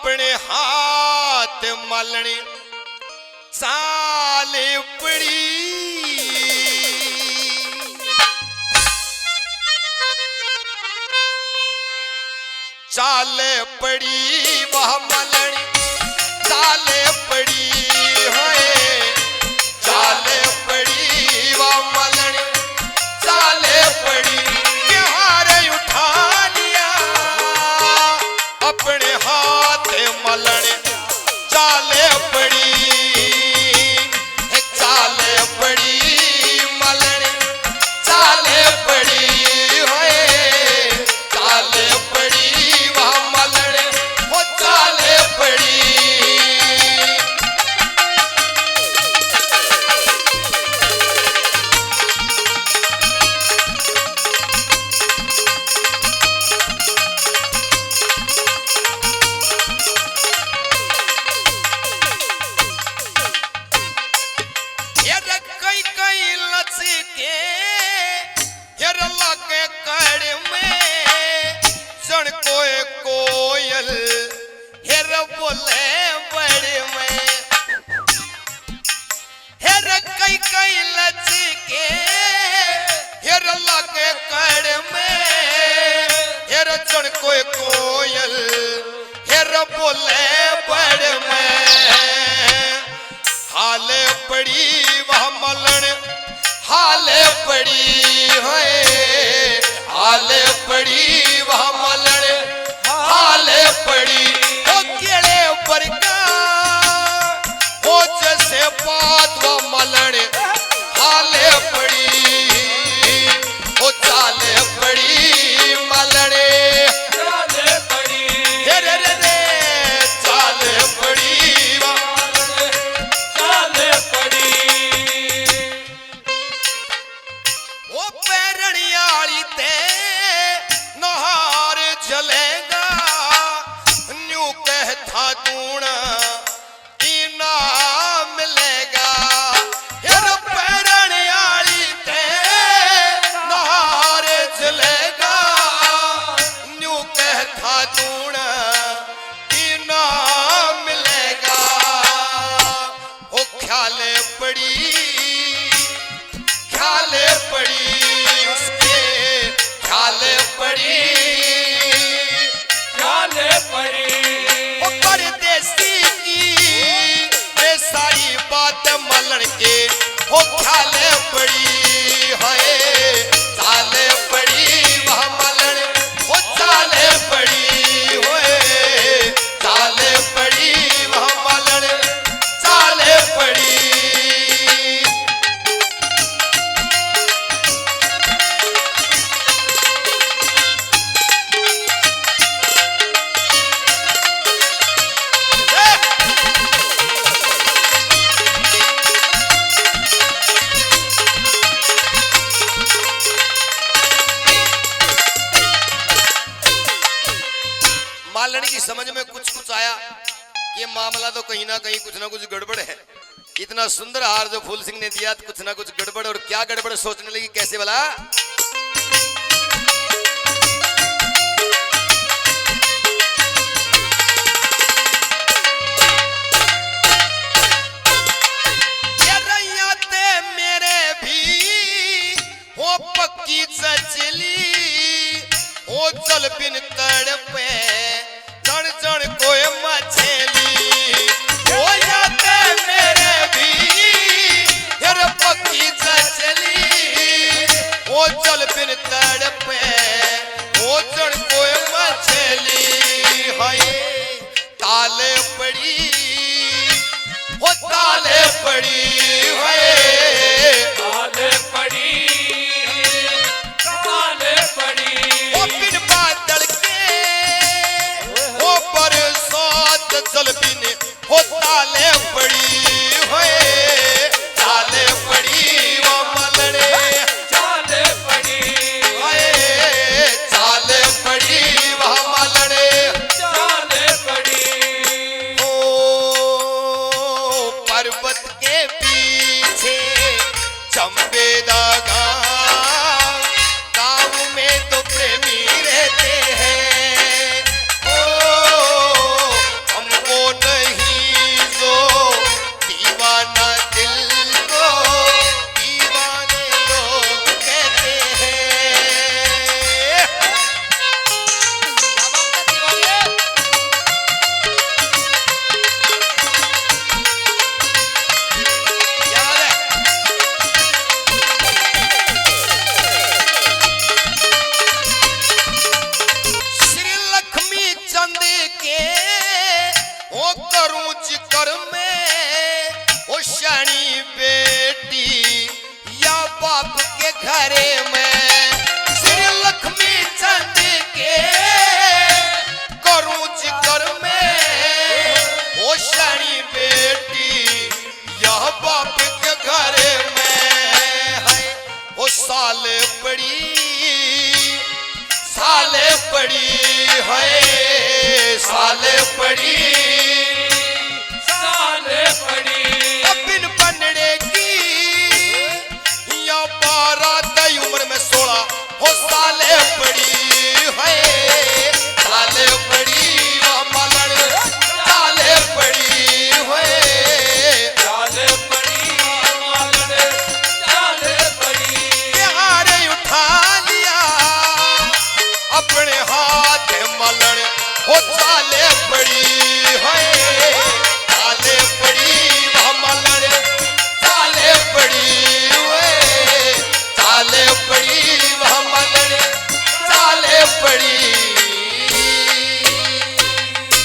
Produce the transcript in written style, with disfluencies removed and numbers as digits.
अपने हाथ मलने चाल पड़ी चाल पड़ी वह मलनी चाल पड़ी है चाल पड़ी वह मलनी चाल पड़ी हारे उठा लिया अपने हाथ मलने चाल पड़ी चाल पड़ी मलने चाल पड़ी है चाल पड़ी वह मलने वो चाल पड़ी कोयल हेर बोले बड़े में हेर कई कई लचके हेर लगे कड़ में हेर चढ़ कोयल हेर बोले बड़े में हाल पड़ी वह मलन हाल पड़ी है हाल पड़ी वह मलन हाल पड़ी हो केड़े बरका हो जैसे बात वो मलने हाल पड़ी हो चाल पड़ी मलने चाल पड़ी रे रे रे चाल पड़ी चाल पड़ी वो पैरणियाली ते नहार जलेगा था दूण इनाम मिलेगा यार पैरण आली ते नहार जलेगा न्यू कहता दूण इनाम मिलेगा ओ ख्याल पड़ी उसके ख्याल पड़ी सारी बात मलन के हो ख्याल पड़ी है चाल पड़ी वह मलन हो चाल पड़ी होए चाल पड़ी वह मलन चाल पड़ी मालनी की समझ में कुछ आया कि मामला तो कहीं ना कहीं कुछ ना कुछ गड़बड़ है। इतना सुंदर हार जो फूल सिंह ने दिया तो कुछ ना कुछ गड़बड़, और क्या गड़बड़ सोचने लगी कैसे भला। मेरे भी हो पक्की चचली हो चल बिन तड़पे जन जन कोई मछली हो जाते मेरे भी यार पक्की चचली हो चल बिन तड़पे हो जन कोई मछली है ताले पड़ी हो ताले पड़ी है ताले पड़ी ताले पड़ी ओ बिन बादल के हो बरसात जल बिन हो ताले पड़ी है ताले पड़ी वो मलड़े ताले पड़ी है ताले पड़ी वह मलड़े ताले पड़ी ओ पर्वत के पीछे चंबेदा गाँव में तो प्रेमी रहते हैं। ओ हम करूं जिक्र में ओ शानी बेटी या बाप के घरे में श्री लक्ष्मी चंद के करूं जिक्र में ओ शानी बेटी या बाप के घरे में है ओ साले पड़ी है साले पड़ी